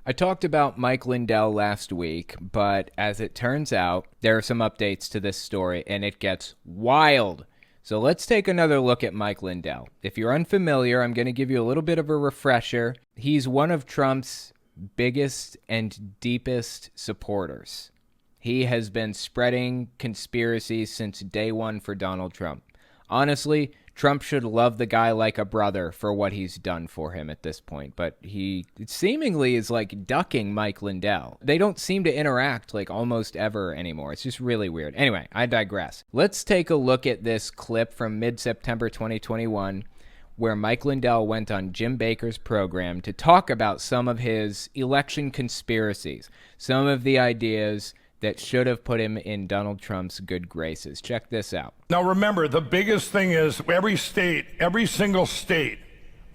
I talked about Mike Lindell last week, but as it turns out, there are some updates to this story, and it gets wild. So let's take another look at Mike Lindell. If you're unfamiliar, I'm going to give you a little bit of a refresher. He's one of Trump's biggest and deepest supporters. He has been spreading conspiracies since day one for Donald Trump. Honestly, Trump should love the guy like a brother for what he's done for him at this point, but he seemingly is like ducking Mike Lindell. They don't seem to interact like almost ever anymore. It's just really weird. Anyway, I digress. Let's take a look at this clip from mid-September 2021 where Mike Lindell went on Jim Bakker's program to talk about some of his election conspiracies, some of the ideas that should have put him in Donald Trump's good graces. Check this out. Now remember, the biggest thing is every single state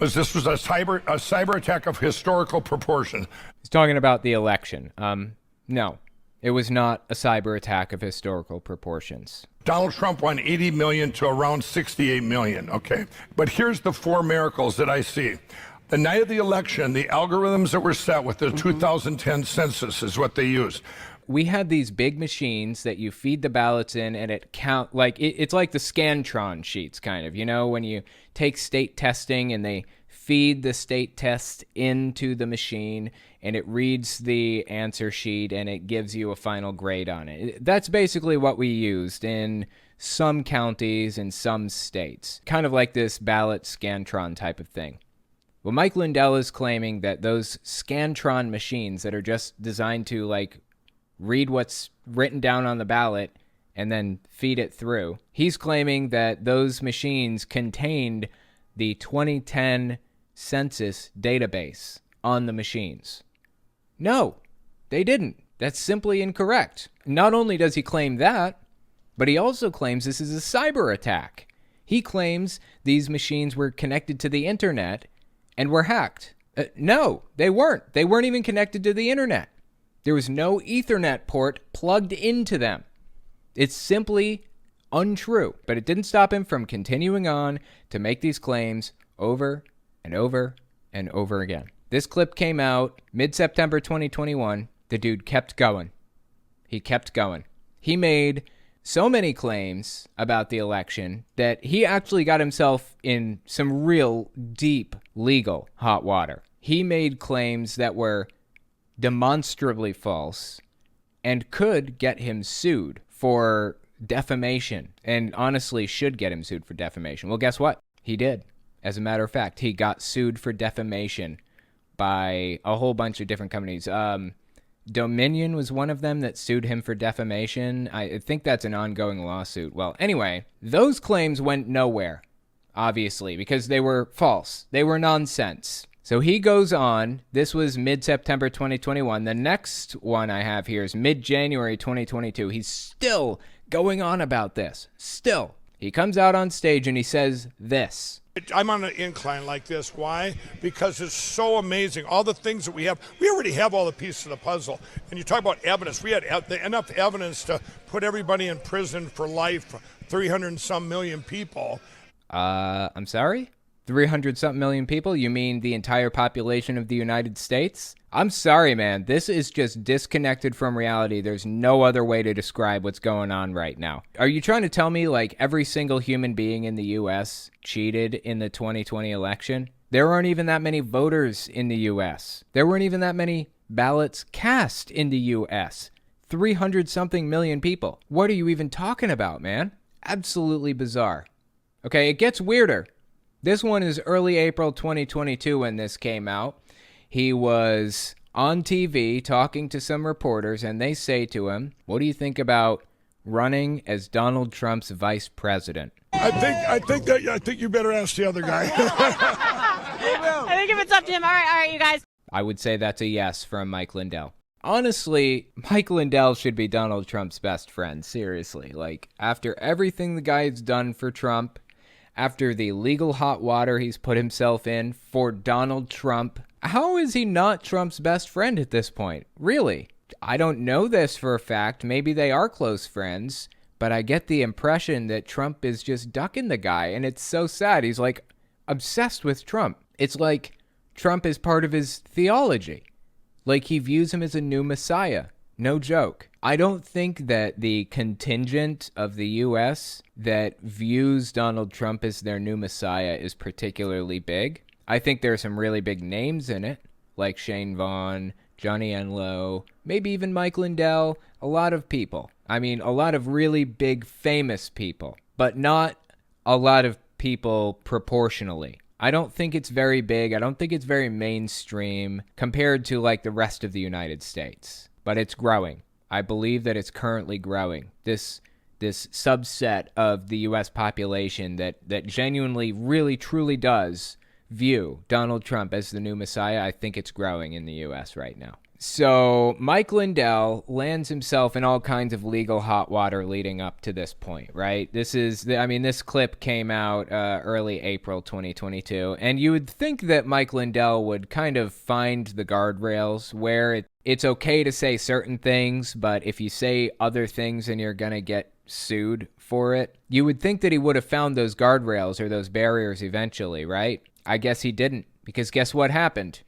was a cyber attack of historical proportion. He's talking about the election. No, it was not a cyber attack of historical proportions. Donald Trump won 80 million to around 68 million, okay? But here's the four miracles that I see. The night of the election, the algorithms that were set with the 2010 census is what they used. We had these big machines that you feed the ballots in and it count like it's like the Scantron sheets kind of, you know, when you take state testing and they feed the state test into the machine and it reads the answer sheet and it gives you a final grade on it. That's basically what we used in some counties in some states, kind of like this ballot Scantron type of thing. Well, Mike Lindell is claiming that those Scantron machines that are just designed to like read what's written down on the ballot and then feed it through. He's claiming that those machines contained the 2010 census database on the machines. No, they didn't. That's simply incorrect. Not only does he claim that, but he also claims this is a cyber attack. He claims these machines were connected to the internet and were hacked. No, they weren't. They weren't even connected to the internet. There was no Ethernet port plugged into them. It's simply untrue. But it didn't stop him from continuing on to make these claims over and over and over again. This clip came out mid-September 2021. The dude kept going. He kept going. He made so many claims about the election that he actually got himself in some real deep legal hot water. He made claims that were demonstrably false and could get him sued for defamation, and honestly should get him sued for defamation. Well, guess what? He did. As a matter of fact, he got sued for defamation by a whole bunch of different companies. Dominion was one of them that sued him for defamation. I think that's an ongoing lawsuit. Well, anyway, those claims went nowhere, obviously, because they were false. They were nonsense. So he goes on. This was mid-September 2021. The next one I have here is mid-January 2022. He's still going on about this. Still. He comes out on stage and he says this. I'm on an incline like this. Why? Because it's so amazing. All the things that we have, we already have all the pieces of the puzzle. And you talk about evidence. We had enough evidence to put everybody in prison for life, 300 and some million people. I'm sorry? 300-something million people? You mean the entire population of the United States? I'm sorry, man. This is just disconnected from reality. There's no other way to describe what's going on right now. Are you trying to tell me, like, every single human being in the U.S. cheated in the 2020 election? There weren't even that many voters in the U.S. There weren't even that many ballots cast in the U.S. 300-something million people. What are you even talking about, man? Absolutely bizarre. Okay, it gets weirder. This one is early April 2022 when this came out. He was on TV talking to some reporters, and they say to him, what do you think about running as Donald Trump's vice president? I think you better ask the other guy. I think if it's up to him. All right, you guys. I would say that's a yes from Mike Lindell. Honestly, Mike Lindell should be Donald Trump's best friend, seriously. Like, after everything the guy's done for Trump, after the legal hot water he's put himself in for Donald Trump, how is he not Trump's best friend at this point? Really? I don't know this for a fact. Maybe they are close friends, but I get the impression that Trump is just ducking the guy, and it's so sad. He's like obsessed with Trump. It's like Trump is part of his theology. Like, he views him as a new messiah. No joke. I don't think that the contingent of the U.S. that views Donald Trump as their new messiah is particularly big. I think there are some really big names in it, like Shane Vaughn, Johnny Enlow, maybe even Mike Lindell, a lot of people. I mean, a lot of really big, famous people, but not a lot of people proportionally. I don't think it's very big. I don't think it's very mainstream compared to like the rest of the United States, but it's growing. I believe that it's currently growing. This subset of the U.S. population that genuinely, really, truly does view Donald Trump as the new messiah, I think it's growing in the U.S. right now. So Mike Lindell lands himself in all kinds of legal hot water leading up to this point, right? This clip came out early April 2022, and you would think that Mike Lindell would kind of find the guardrails where it's okay to say certain things, but if you say other things then you're going to get sued for it. You would think that he would have found those guardrails or those barriers eventually, right? I guess he didn't, because guess what happened?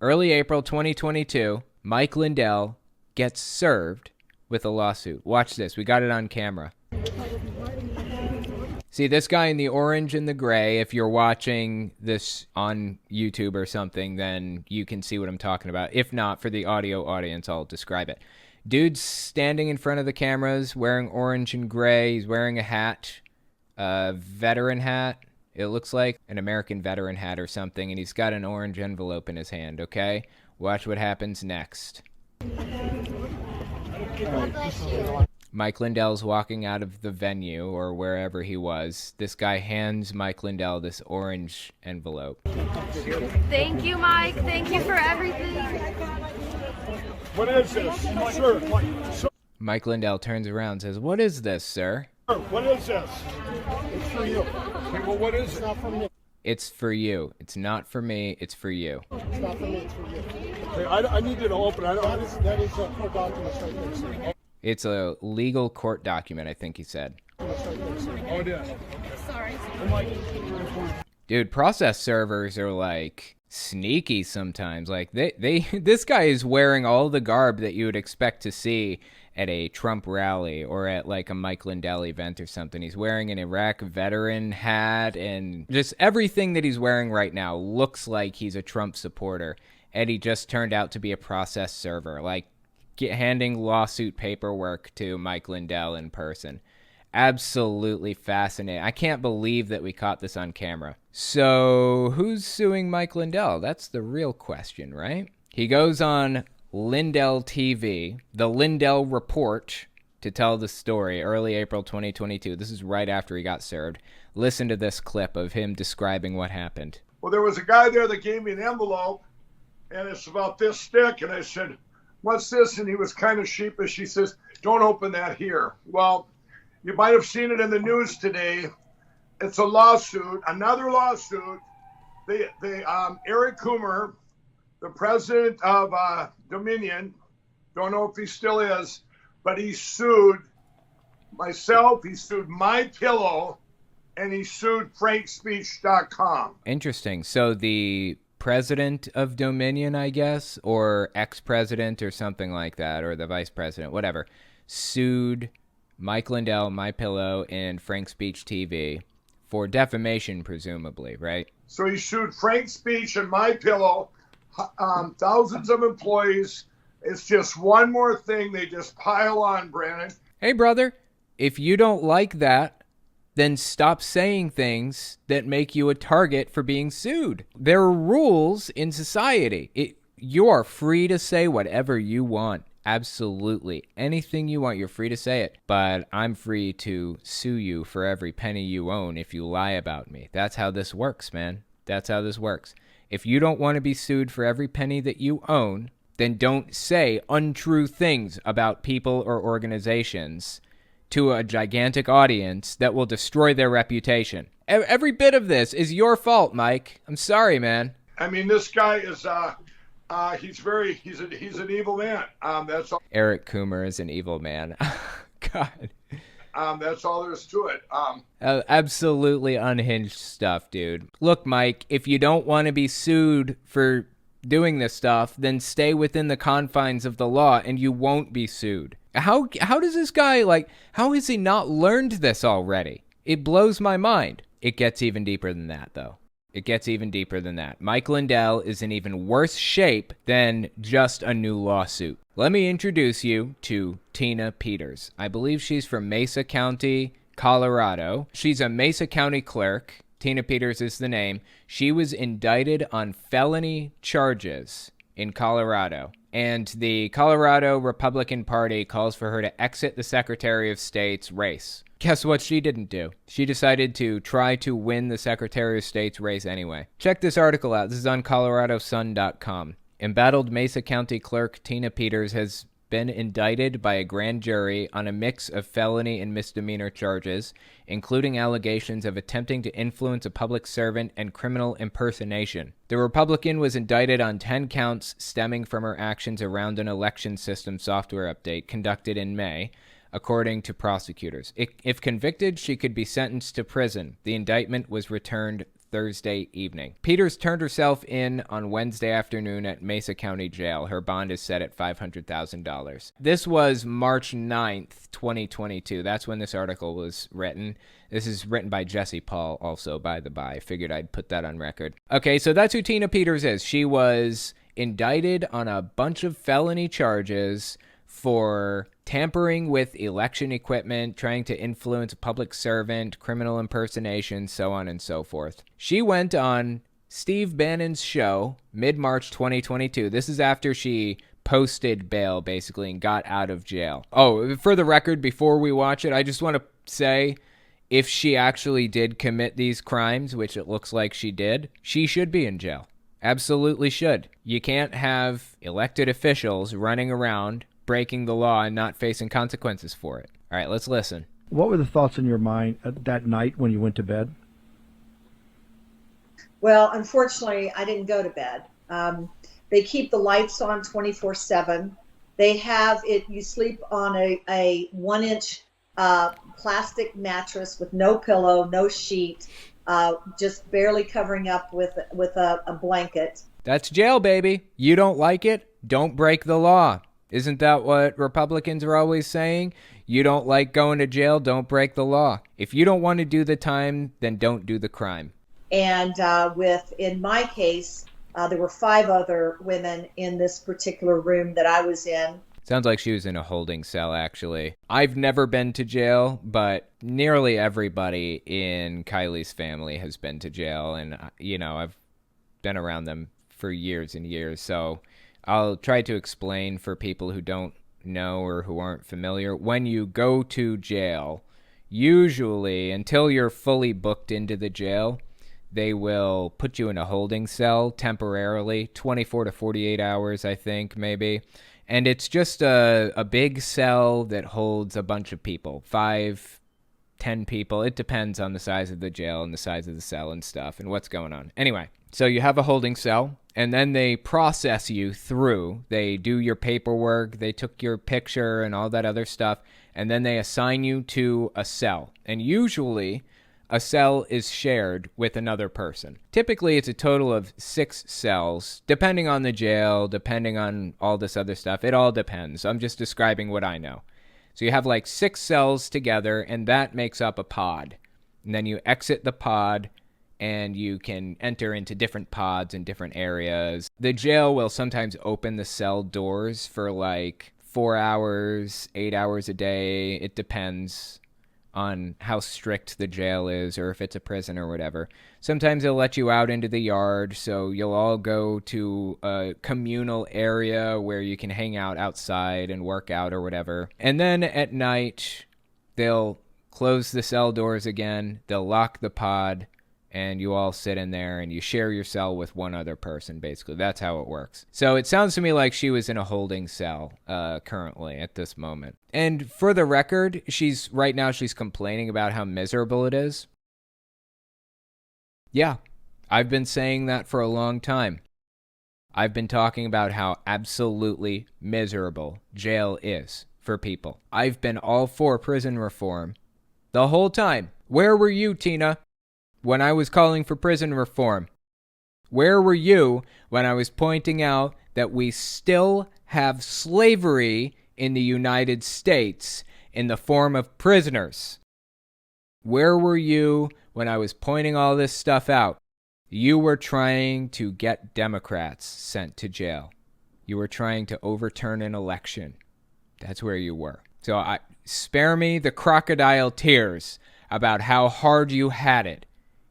Early April 2022, Mike Lindell gets served with a lawsuit. Watch this. We got it on camera. See, this guy in the orange and the gray, if you're watching this on YouTube or something, then you can see what I'm talking about. If not, for the audio audience, I'll describe it. Dude's standing in front of the cameras, wearing orange and gray. He's wearing a hat, a veteran hat. It looks like an American veteran hat or something, and he's got an orange envelope in his hand, okay? Watch what happens next. Mike Lindell's walking out of the venue or wherever he was. This guy hands Mike Lindell this orange envelope. Thank you, Mike. Thank you for everything. What is this? Sir. Mike Lindell turns around and says, "What is this, sir?" What is this? It's for you. Okay, well, what is it? It's not for me. It's for you. It's not for me. It's for you. It's not for me. It's for you. Okay, I need you to open it. That is a court document right there. It's a legal court document, I think he said. Oh, it is. Sorry. Dude, process servers are like sneaky sometimes. Like this guy is wearing all the garb that you would expect to see at a Trump rally or at like a Mike Lindell event or something. He's wearing an Iraq veteran hat, and just everything that he's wearing right now looks like he's a Trump supporter. And he just turned out to be a process server, like handing lawsuit paperwork to Mike Lindell in person. Absolutely fascinating. I can't believe that we caught this on camera. So who's suing Mike Lindell? That's the real question, right? He goes on Lindell TV, the Lindell Report, to tell the story, early April 2022. This is right after he got served. Listen to this clip of him describing what happened. Well, there was a guy there that gave me an envelope, and it's about this thick, and I said, "What's this?" And he was kind of sheepish. He says, "Don't open that here." Well, you might have seen it in the news today. It's a lawsuit, another lawsuit. Eric Coomer, the president of Dominion, don't know if he still is, but he sued myself, he sued MyPillow, and he sued FrankSpeech.com. Interesting. So the president of Dominion, I guess, or ex-president or something like that, or the vice president, whatever, sued Mike Lindell, MyPillow, and Frank Speech TV for defamation, presumably, right? So he sued Frank Speech and MyPillow, thousands of employees. It's just one more thing they just pile on, Brandon. Hey, brother, if you don't like that, then stop saying things that make you a target for being sued. There are rules in society. You are free to say whatever you want. Absolutely. Anything you want, you're free to say it. But I'm free to sue you for every penny you own if you lie about me. That's how this works, man. That's how this works. If you don't want to be sued for every penny that you own, then don't say untrue things about people or organizations to a gigantic audience that will destroy their reputation. Every bit of this is your fault, Mike. I'm sorry, man. I mean, this guy is he's an evil man. That's all. Eric Coomer is an evil man. God. That's all there is to it. Absolutely unhinged stuff, dude. Look, Mike, if you don't want to be sued for doing this stuff, then stay within the confines of the law and you won't be sued. How does this guy, like, how has he not learned this already? It blows my mind. It gets even deeper than that, though. It gets even deeper than that. Mike Lindell is in even worse shape than just a new lawsuit. Let me introduce you to Tina Peters. I believe she's from Mesa County, Colorado. She's a Mesa County clerk. Tina Peters is the name. She was indicted on felony charges in Colorado. And the Colorado Republican Party calls for her to exit the Secretary of State's race. Guess what she didn't do? She decided to try to win the Secretary of State's race anyway. Check this article out. This is on coloradosun.com. Embattled Mesa County Clerk Tina Peters has been indicted by a grand jury on a mix of felony and misdemeanor charges, including allegations of attempting to influence a public servant and criminal impersonation. The Republican was indicted on 10 counts stemming from her actions around an election system software update conducted in May, according to prosecutors. If convicted, she could be sentenced to prison. The indictment was returned Thursday evening. Peters turned herself in on Wednesday afternoon at Mesa County Jail. Her bond is set at $500,000. This was March 9th, 2022. That's when this article was written. This is written by Jesse Paul also, by the by. I figured I'd put that on record. Okay, so that's who Tina Peters is. She was indicted on a bunch of felony charges for tampering with election equipment, trying to influence a public servant, criminal impersonation, so on and so forth. She went on Steve Bannon's show mid-March 2022. This is after she posted bail, basically, and got out of jail. Oh, for the record, before we watch it, I just want to say, if she actually did commit these crimes, which it looks like she did, she should be in jail. Absolutely should. You can't have elected officials running around breaking the law and not facing consequences for it. All right, let's listen. What were the thoughts in your mind that night when you went to bed? Well, unfortunately, I didn't go to bed. They keep the lights on 24/7. They have it, you sleep on a 1-inch plastic mattress with no pillow, no sheet, just barely covering up with a blanket. That's jail, baby. You don't like it? Don't break the law. Isn't that what Republicans are always saying? You don't like going to jail, don't break the law. If you don't want to do the time, then don't do the crime. And in my case, there were 5 other women in this particular room that I was in. Sounds like she was in a holding cell, actually. I've never been to jail, but nearly everybody in Kylie's family has been to jail. And, I've been around them for years and years, so I'll try to explain for people who don't know or who aren't familiar. When you go to jail, usually, until you're fully booked into the jail, they will put you in a holding cell temporarily, 24 to 48 hours, I think, maybe. And it's just a big cell that holds a bunch of people, 5, 10 people. It depends on the size of the jail and the size of the cell and stuff and what's going on. Anyway, so you have a holding cell. And then they process you through. They do your paperwork. They took your picture and all that other stuff. And then they assign you to a cell. And usually, a cell is shared with another person. Typically, it's a total of 6 cells, depending on the jail, depending on all this other stuff. It all depends. I'm just describing what I know. So you have like 6 cells together, and that makes up a pod. And then you exit the pod, and you can enter into different pods in different areas. The jail will sometimes open the cell doors for like 4 hours, 8 hours a day. It depends on how strict the jail is or if it's a prison or whatever. Sometimes they'll let you out into the yard, so you'll all go to a communal area where you can hang out outside and work out or whatever. And then at night, they'll close the cell doors again, they'll lock the pod, and you all sit in there and you share your cell with one other person, basically. That's how it works. So it sounds to me like she was in a holding cell currently at this moment. And for the record, she's complaining about how miserable it is. Yeah, I've been saying that for a long time. I've been talking about how absolutely miserable jail is for people. I've been all for prison reform the whole time. Where were you, Tina, when I was calling for prison reform? Where were you when I was pointing out that we still have slavery in the United States in the form of prisoners? Where were you when I was pointing all this stuff out? You were trying to get Democrats sent to jail. You were trying to overturn an election. That's where you were. So spare me the crocodile tears about how hard you had it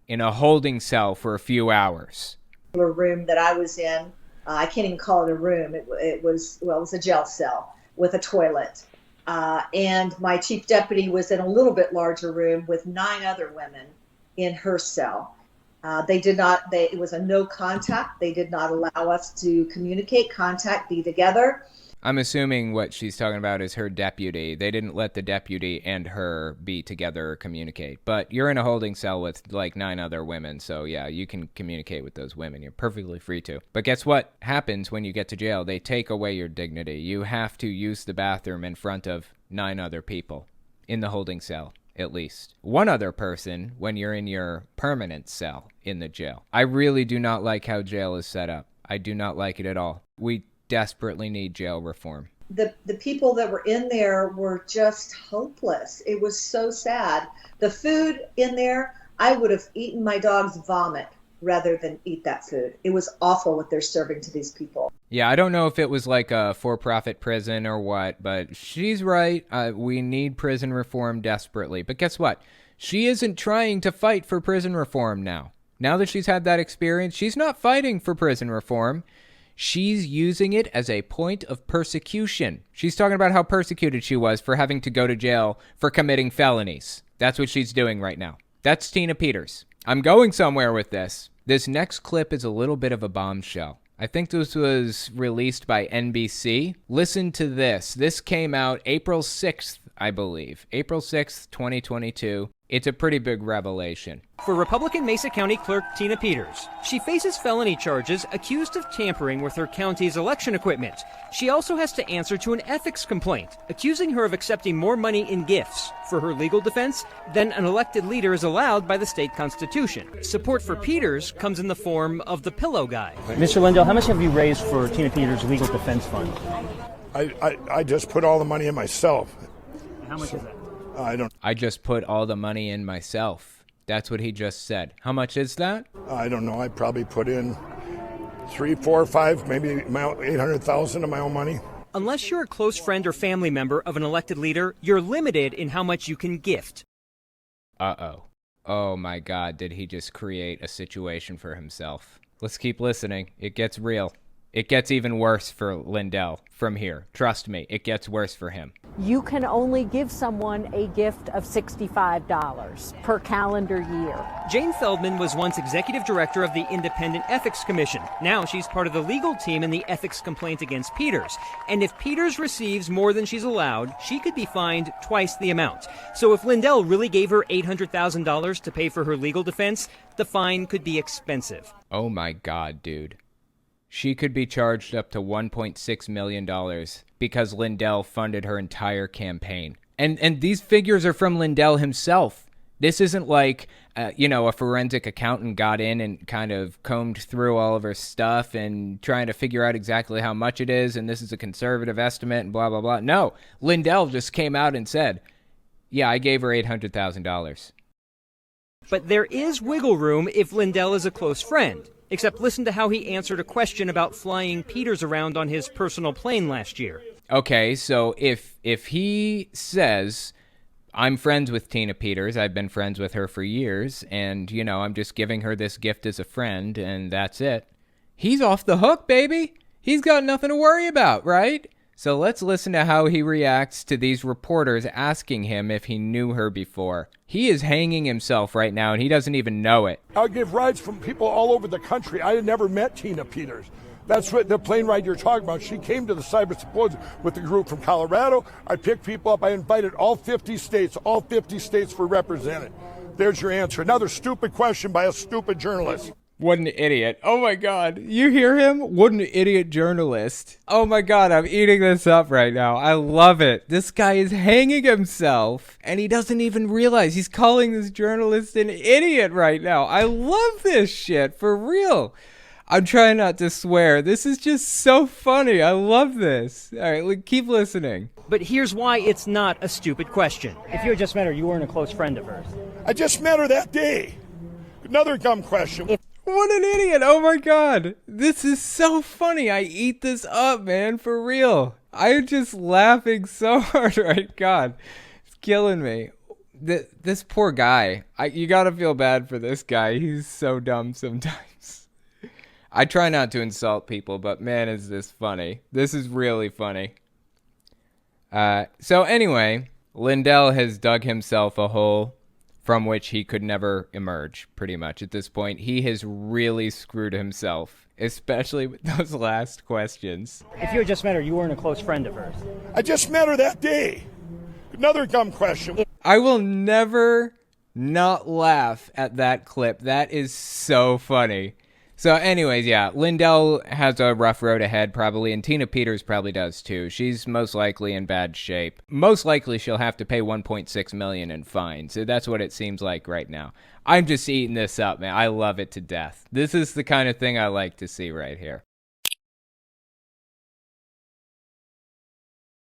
in a holding cell for a few hours. The room that I was in, I can't even call it a room. It was a jail cell with a toilet. And my chief deputy was in a little bit larger room with 9 other women in her cell. It was a no contact. They did not allow us to communicate, contact, be together. I'm assuming what she's talking about is her deputy. They didn't let the deputy and her be together or communicate. But you're in a holding cell with like 9 other women, so yeah, you can communicate with those women. You're perfectly free to. But guess what happens when you get to jail? They take away your dignity. You have to use the bathroom in front of 9 other people in the holding cell, at least. 1 other person when you're in your permanent cell in the jail. I really do not like how jail is set up. I do not like it at all. We desperately need jail reform. The people that were in there were just hopeless. It was so sad. The food in there, I would have eaten my dog's vomit rather than eat that food. It was awful what they're serving to these people. Yeah, I don't know if it was like a for-profit prison or what, but she's right. We need prison reform desperately. But guess what? She isn't trying to fight for prison reform now. Now that she's had that experience, she's not fighting for prison reform. She's using it as a point of persecution. She's talking about how persecuted she was for having to go to jail for committing felonies. That's what she's doing right now. That's Tina Peters. I'm going somewhere with this. This next clip is a little bit of a bombshell. I think this was released by NBC. Listen to this. This came out April 6th, I believe. April 6th, 2022. It's a pretty big revelation. For Republican Mesa County Clerk Tina Peters, she faces felony charges accused of tampering with her county's election equipment. She also has to answer to an ethics complaint accusing her of accepting more money in gifts for her legal defense than an elected leader is allowed by the state constitution. Support for Peters comes in the form of the Pillow Guy. Mr. Lindell, how much have you raised for Tina Peters' legal defense fund? I just put all the money in myself. How much is that? I just put all the money in myself. That's what he just said. How much is that? I don't know. I probably put in 3, 4, 5, maybe 800,000 of my own money. Unless you're a close friend or family member of an elected leader, you're limited in how much you can gift. Uh-oh. Oh my God, did he just create a situation for himself? Let's keep listening. It gets real. It gets even worse for Lindell from here. Trust me, it gets worse for him. You can only give someone a gift of $65 per calendar year. Jane Feldman was once executive director of the Independent Ethics Commission. Now she's part of the legal team in the ethics complaint against Peters. And if Peters receives more than she's allowed, she could be fined twice the amount. So if Lindell really gave her $800,000 to pay for her legal defense, the fine could be expensive. Oh my God, dude. She could be charged up to $1.6 million because Lindell funded her entire campaign. And these figures are from Lindell himself. This isn't like, a forensic accountant got in and kind of combed through all of her stuff and trying to figure out exactly how much it is, and this is a conservative estimate and blah, blah, blah. No, Lindell just came out and said, yeah, I gave her $800,000. But there is wiggle room if Lindell is a close friend. Except listen to how he answered a question about flying Peters around on his personal plane last year. Okay, so if he says, I'm friends with Tina Peters, I've been friends with her for years, and, I'm just giving her this gift as a friend, and that's it, he's off the hook, baby. He's got nothing to worry about, right? So let's listen to how he reacts to these reporters asking him if he knew her before. He is hanging himself right now, and he doesn't even know it. I'll give rides from people all over the country. I had never met Tina Peters. That's what the plane ride you're talking about. She came to the Cyber Symposium with a group from Colorado. I picked people up. I invited all 50 states. All 50 states were represented. There's your answer. Another stupid question by a stupid journalist. What an idiot. Oh my God. You hear him? What an idiot journalist. Oh my God, I'm eating this up right now. I love it. This guy is hanging himself and he doesn't even realize he's calling this journalist an idiot right now. I love this shit, for real. I'm trying not to swear. This is just so funny. I love this. All right, keep listening. But here's why it's not a stupid question. If you had just met her, you weren't a close friend of hers. I just met her that day. Another dumb question. What an idiot. Oh my God. This is so funny. I eat this up, man, for real. I'm just laughing so hard right. God, it's killing me. This poor guy. You gotta feel bad for this guy. He's so dumb sometimes. I try not to insult people, but man, is this funny. This is really funny. So anyway, Lindell has dug himself a hole from which he could never emerge, pretty much at this point. He has really screwed himself, especially with those last questions. If you had just met her, you weren't a close friend of hers. I just met her that day. Another dumb question. I will never not laugh at that clip. That is so funny. So anyways, yeah, Lindell has a rough road ahead probably, and Tina Peters probably does too. She's most likely in bad shape. Most likely she'll have to pay $1.6 million in fines. So that's what it seems like right now. I'm just eating this up, man. I love it to death. This is the kind of thing I like to see right here.